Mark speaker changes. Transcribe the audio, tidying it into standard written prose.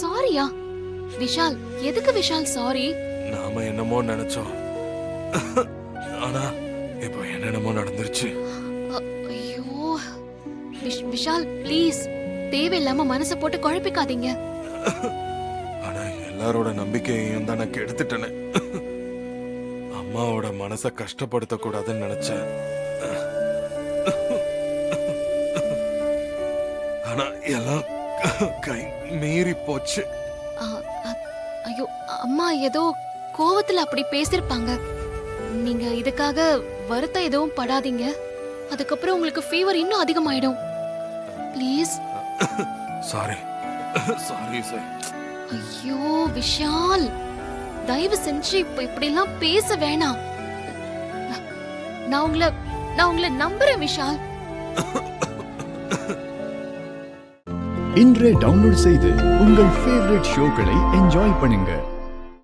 Speaker 1: சாரியா? விஷால், எதுக்கு விஷால் சாரி?
Speaker 2: நாம என்னமோ நினைச்சோம், ஆனா இப்போ என்னென்னமோ நடந்துருச்சு.
Speaker 1: ஐயோ விஷால், ப்ளீஸ் தேவையில்லாம மனசை போட்டு குழப்பிக்காதீங்க.
Speaker 2: ஆனா எல்லாரோட நம்பிக்கையையும் தான் நான் கெடுத்துட்டேனே. அம்மாவோட மனசை கஷ்டப்படுத்த கூடாதுன்னு நினைச்சேன். ஆனா எல்லாம் கை மீறி போச்சு.
Speaker 1: அ, அ, ஐயோ, அம்மா ஏதோ கோவத்துல அப்படி பேசிருப்பாங்க. நீங்க இதுக்காக வருத்தம் எதுவும் படாதீங்க. அதுக்கப்புறம் உங்களுக்கு ஃபீவர் இன்னும் அதிகமாயிடும். ப்ளீஸ்.
Speaker 2: Sorry sorry sir.
Speaker 1: ஐயோ விஷால், தயவு செஞ்சு இப்படி எல்லாம் பேச வேணாம். நான் உங்களை நம்புறேன் விஷால்.
Speaker 3: இன்றே டவுன்லோட் செய்து உங்கள் ஃபேவரட் ஷோக்களை என்ஜாய் பண்ணுங்க.